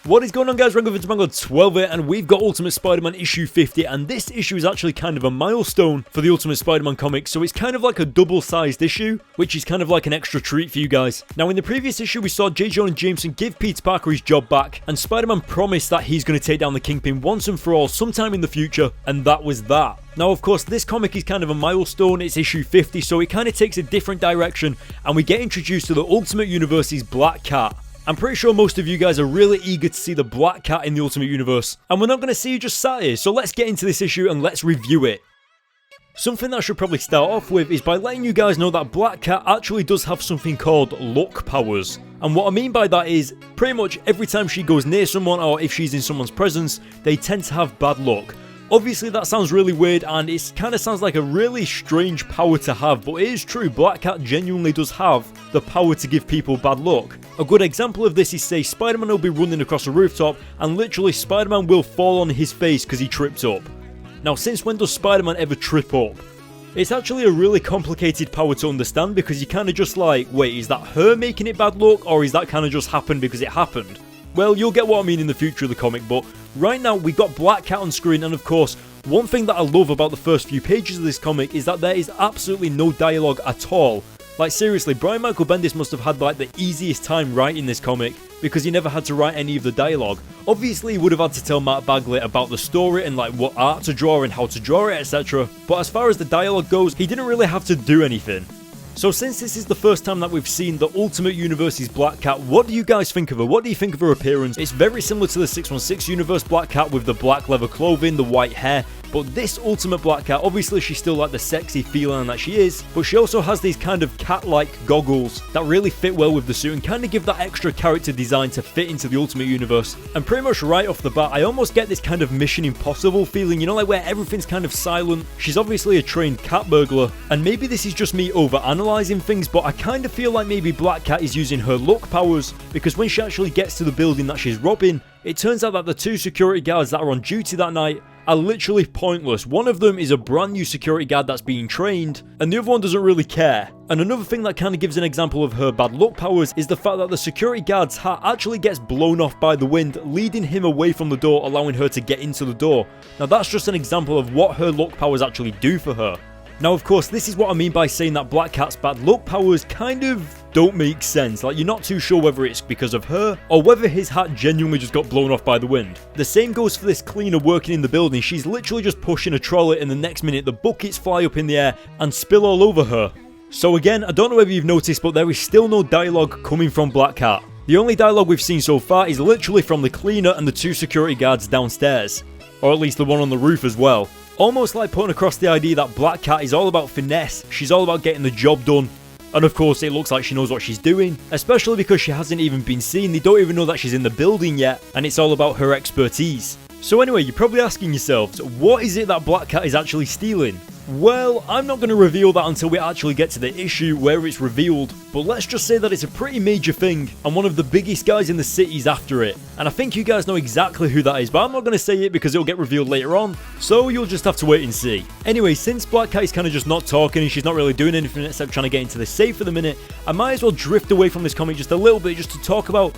What is going on, guys? Mango 12 here, and we've got Ultimate Spider-Man issue 50, and this issue is actually kind of a milestone for the Ultimate Spider-Man comic, so it's kind of like a double-sized issue, which is kind of like an extra treat for you guys. Now, in the previous issue, we saw J. Jonah Jameson give Peter Parker his job back, and Spider-Man promised that he's going to take down the Kingpin once and for all sometime in the future, and that was that. Now, of course, this comic is kind of a milestone. It's issue 50, so it kind of takes a different direction, and we get introduced to the Ultimate Universe's Black Cat. I'm pretty sure most of you guys are really eager to see the Black Cat in the Ultimate Universe, and we're not going to see you just sat here, so let's get into this issue and let's review it. Something that I should probably start off with is by letting you guys know that Black Cat actually does have something called luck powers. And what I mean by that is, pretty much every time she goes near someone or if she's in someone's presence, they tend to have bad luck. Obviously that sounds really weird and it kind of sounds like a really strange power to have, but it is true, Black Cat genuinely does have the power to give people bad luck. A good example of this is, say, Spider-Man will be running across a rooftop and literally Spider-Man will fall on his face because he tripped up. Now, since when does Spider-Man ever trip up? It's actually a really complicated power to understand because you kind of just like, wait, is that her making it bad luck or is that kind of just happened because it happened? Well, you'll get what I mean in the future of the comic, but right now we got Black Cat on screen, and of course, one thing that I love about the first few pages of this comic is that there is absolutely no dialogue at all. Like, seriously, Brian Michael Bendis must have had like the easiest time writing this comic because he never had to write any of the dialogue. Obviously, he would have had to tell Matt Bagley about the story and like what art to draw and how to draw it, etc. But as far as the dialogue goes, he didn't really have to do anything. So since this is the first time that we've seen the Ultimate Universe's Black Cat, what do you guys think of her? What do you think of her appearance? It's very similar to the 616 Universe Black Cat with the black leather clothing, the white hair, but this Ultimate Black Cat, obviously she's still like the sexy feline that she is, but she also has these kind of cat-like goggles that really fit well with the suit and kind of give that extra character design to fit into the Ultimate Universe. And pretty much right off the bat, I almost get this kind of Mission Impossible feeling, you know, like where everything's kind of silent. She's obviously a trained cat burglar, and maybe this is just me overanalyzing things, but I kind of feel like maybe Black Cat is using her luck powers, because when she actually gets to the building that she's robbing, it turns out that the two security guards that are on duty that night are literally pointless. One of them is a brand new security guard that's being trained, and the other one doesn't really care. And another thing that kind of gives an example of her bad luck powers is the fact that the security guard's hat actually gets blown off by the wind, leading him away from the door, allowing her to get into the door. Now that's just an example of what her luck powers actually do for her. Now, of course, this is what I mean by saying that Black Cat's bad luck powers kind of don't make sense. Like, you're not too sure whether it's because of her or whether his hat genuinely just got blown off by the wind. The same goes for this cleaner working in the building. She's literally just pushing a trolley and the next minute the buckets fly up in the air and spill all over her. So again, I don't know whether you've noticed, but there is still no dialogue coming from Black Cat. The only dialogue we've seen so far is literally from the cleaner and the two security guards downstairs. Or at least the one on the roof as well. Almost like putting across the idea that Black Cat is all about finesse, she's all about getting the job done. And of course, it looks like she knows what she's doing, especially because she hasn't even been seen. They don't even know that she's in the building yet, and it's all about her expertise. So anyway, you're probably asking yourselves, what is it that Black Cat is actually stealing? Well, I'm not going to reveal that until we actually get to the issue where it's revealed, but let's just say that it's a pretty major thing, and one of the biggest guys in the city is after it. And I think you guys know exactly who that is, but I'm not going to say it because it'll get revealed later on, so you'll just have to wait and see. Anyway, since Black Cat is kind of just not talking and she's not really doing anything except trying to get into the safe for the minute, I might as well drift away from this comic just a little bit just to talk about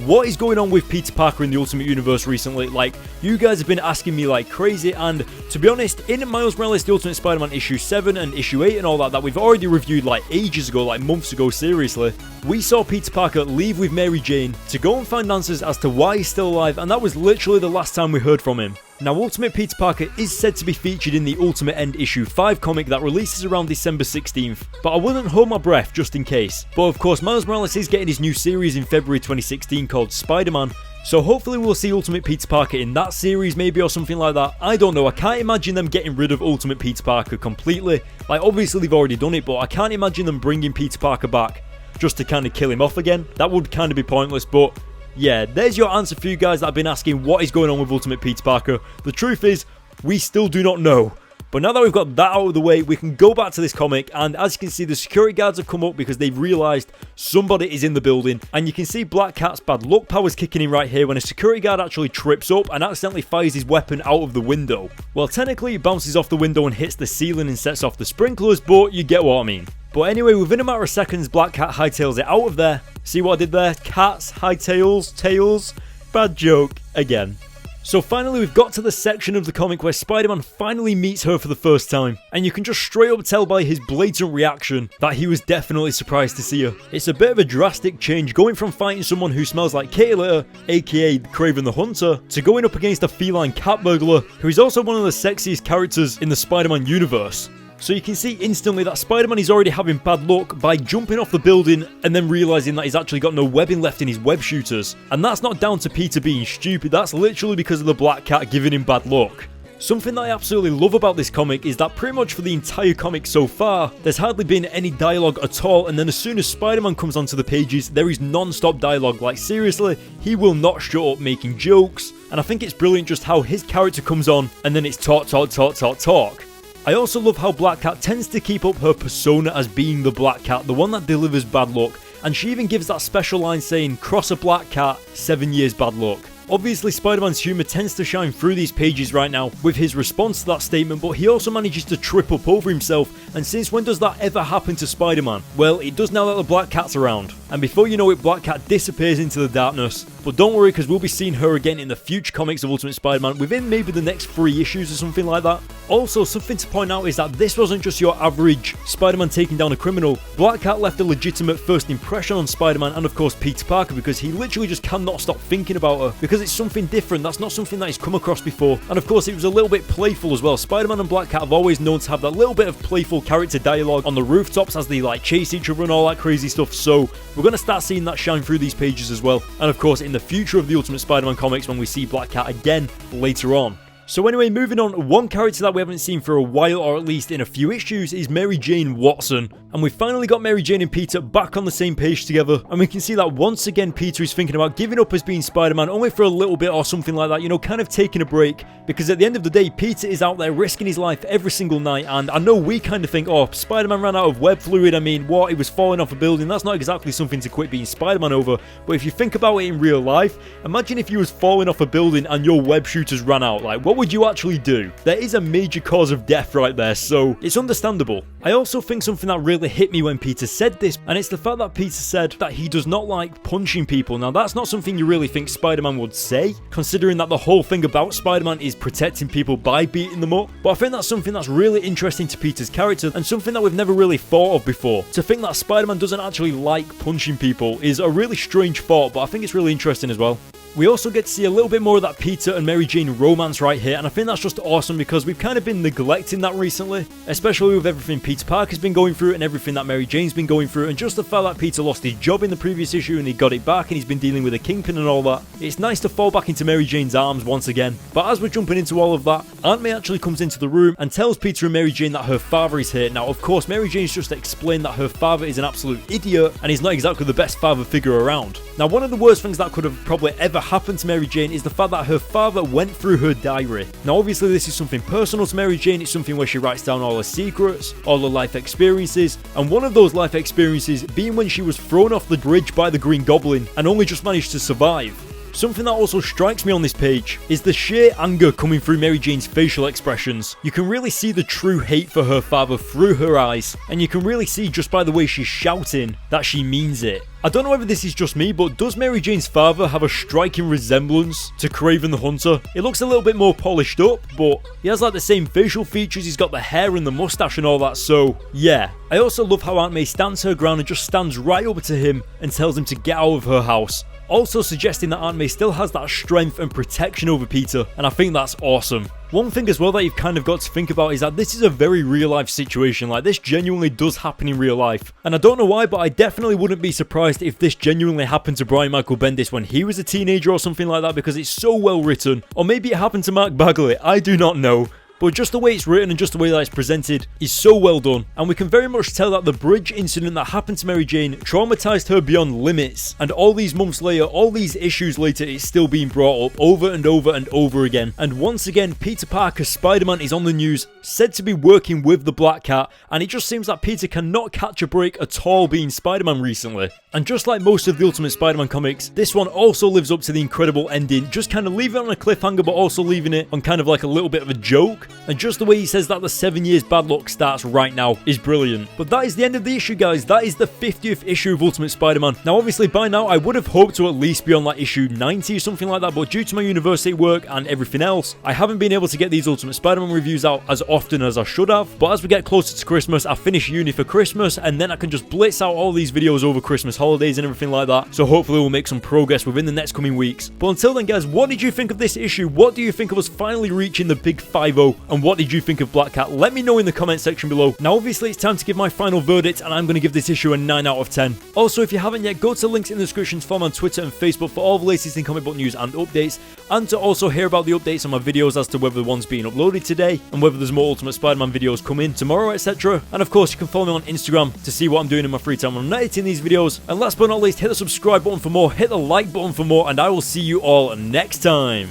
what is going on with Peter Parker in the Ultimate Universe recently. Like, you guys have been asking me like crazy, and to be honest, in Miles Morales The Ultimate Spider-Man issue 7 and issue 8 and all that we've already reviewed like ages ago, like months ago, seriously, we saw Peter Parker leave with Mary Jane to go and find answers as to why he's still alive, and that was literally the last time we heard from him. Now, Ultimate Peter Parker is said to be featured in the Ultimate End issue 5 comic that releases around December 16th, but I wouldn't hold my breath just in case. But of course, Miles Morales is getting his new series in February 2016 called Spider-Man, so hopefully we'll see Ultimate Peter Parker in that series maybe or something like that. I don't know, I can't imagine them getting rid of Ultimate Peter Parker completely. Like, obviously they've already done it, but I can't imagine them bringing Peter Parker back just to kind of kill him off again. That would kind of be pointless, but yeah, there's your answer for you guys that have been asking what is going on with Ultimate Peter Parker. The truth is, we still do not know. But now that we've got that out of the way, we can go back to this comic, and as you can see, the security guards have come up because they've realised somebody is in the building, and you can see Black Cat's bad luck powers kicking in right here when a security guard actually trips up and accidentally fires his weapon out of the window. Well, technically it bounces off the window and hits the ceiling and sets off the sprinklers, but you get what I mean. But anyway, within a matter of seconds, Black Cat hightails it out of there. See what I did there? Cats, hightails, tails. Bad joke again. So finally we've got to the section of the comic where Spider-Man finally meets her for the first time, and you can just straight up tell by his blatant reaction that he was definitely surprised to see her. It's a bit of a drastic change going from fighting someone who smells like kitty litter, aka Kraven the Hunter, to going up against a feline cat burglar who is also one of the sexiest characters in the Spider-Man universe. So you can see instantly that Spider-Man is already having bad luck by jumping off the building and then realizing that he's actually got no webbing left in his web shooters. And that's not down to Peter being stupid, that's literally because of the Black Cat giving him bad luck. Something that I absolutely love about this comic is that pretty much for the entire comic so far, there's hardly been any dialogue at all, and then as soon as Spider-Man comes onto the pages, there is non-stop dialogue. Like seriously, he will not shut up making jokes, and I think it's brilliant just how his character comes on and then it's talk. I also love how Black Cat tends to keep up her persona as being the Black Cat, the one that delivers bad luck, and she even gives that special line saying, "Cross a Black Cat, 7 years bad luck." Obviously, Spider-Man's humour tends to shine through these pages right now with his response to that statement, but he also manages to trip up over himself, and since when does that ever happen to Spider-Man? Well, it does now that the Black Cat's around, and before you know it, Black Cat disappears into the darkness. But don't worry, because we'll be seeing her again in the future comics of Ultimate Spider-Man within maybe the next 3 issues or something like that. Also, something to point out is that this wasn't just your average Spider-Man taking down a criminal. Black Cat left a legitimate first impression on Spider-Man and of course Peter Parker, because he literally just cannot stop thinking about her, because it's something different, that's not something that he's come across before. And of course it was a little bit playful as well. Spider-Man and Black Cat have always known to have that little bit of playful character dialogue on the rooftops as they like chase each other and all that crazy stuff, so we're going to start seeing that shine through these pages as well. And of course in the future of the Ultimate Spider-Man comics when we see Black Cat again later on. So anyway, moving on, one character that we haven't seen for a while, or at least in a few issues, is Mary Jane Watson. And we finally got Mary Jane and Peter back on the same page together, and we can see that once again Peter is thinking about giving up as being Spider-Man only for a little bit or something like that, you know, kind of taking a break, because at the end of the day, Peter is out there risking his life every single night, and I know we kind of think, oh, Spider-Man ran out of web fluid, I mean, what, he was falling off a building, that's not exactly something to quit being Spider-Man over, but if you think about it in real life, imagine if you was falling off a building and your web shooters ran out, like, what would you actually do? There is a major cause of death right there, so it's understandable. I also think something that really hit me when Peter said this, and it's the fact that Peter said that he does not like punching people. Now that's not something you really think Spider-Man would say, considering that the whole thing about Spider-Man is protecting people by beating them up, but I think that's something that's really interesting to Peter's character, and something that we've never really thought of before. To think that Spider-Man doesn't actually like punching people is a really strange thought, but I think it's really interesting as well. We also get to see a little bit more of that Peter and Mary Jane romance right here, and I think that's just awesome because we've kind of been neglecting that recently, especially with everything Peter Parker's been going through and everything that Mary Jane's been going through, and just the fact that Peter lost his job in the previous issue and he got it back and he's been dealing with a kingpin and all that. It's nice to fall back into Mary Jane's arms once again. But as we're jumping into all of that, Aunt May actually comes into the room and tells Peter and Mary Jane that her father is here. Now of course Mary Jane's just explained that her father is an absolute idiot and he's not exactly the best father figure around. Now one of the worst things that could have probably ever happened to Mary Jane is the fact that her father went through her diary. Now obviously this is something personal to Mary Jane, it's something where she writes down all her secrets, all her life experiences, and one of those life experiences being when she was thrown off the bridge by the Green Goblin and only just managed to survive. Something that also strikes me on this page is the sheer anger coming through Mary Jane's facial expressions. You can really see the true hate for her father through her eyes, and you can really see just by the way she's shouting that she means it. I don't know whether this is just me, but does Mary Jane's father have a striking resemblance to Kraven the Hunter? It looks a little bit more polished up, but he has like the same facial features, he's got the hair and the mustache and all that, so yeah. I also love how Aunt May stands her ground and just stands right over to him and tells him to get out of her house. Also suggesting that Aunt May still has that strength and protection over Peter, and I think that's awesome. One thing as well that you've kind of got to think about is that this is a very real life situation, like this genuinely does happen in real life. And I don't know why, but I definitely wouldn't be surprised if this genuinely happened to Brian Michael Bendis when he was a teenager or something like that, because it's so well written. Or maybe it happened to Mark Bagley, I do not know. But just the way it's written and just the way that it's presented is so well done. And we can very much tell that the bridge incident that happened to Mary Jane traumatized her beyond limits. And all these months later, all these issues later, it's still being brought up over and over and over again. And once again, Peter Parker Spider-Man is on the news, said to be working with the Black Cat. And it just seems that Peter cannot catch a break at all being Spider-Man recently. And just like most of the Ultimate Spider-Man comics, this one also lives up to the incredible ending. Just kind of leaving it on a cliffhanger, but also leaving it on kind of like a little bit of a joke. And just the way he says that the 7 years bad luck starts right now is brilliant. But that is the end of the issue, guys. That is the 50th issue of Ultimate Spider-Man. Now, obviously, by now, I would have hoped to at least be on like issue 90 or something like that, but due to my university work and everything else, I haven't been able to get these Ultimate Spider-Man reviews out as often as I should have. But as we get closer to Christmas, I finish uni for Christmas, and then I can just blitz out all these videos over Christmas holidays and everything like that. So hopefully we'll make some progress within the next coming weeks. But until then, guys, what did you think of this issue? What do you think of us finally reaching the big 5-0? And what did you think of Black Cat? Let me know in the comment section below. Now, obviously, it's time to give my final verdict, and I'm going to give this issue a 9 out of 10. Also, if you haven't yet, go to the links in the description to follow me on Twitter and Facebook for all the latest in comic book news and updates, and to also hear about the updates on my videos as to whether the one's being uploaded today, and whether there's more Ultimate Spider-Man videos coming tomorrow, etc. And of course, you can follow me on Instagram to see what I'm doing in my free time when I'm editing these videos. And last but not least, hit the subscribe button for more, hit the like button for more, and I will see you all next time.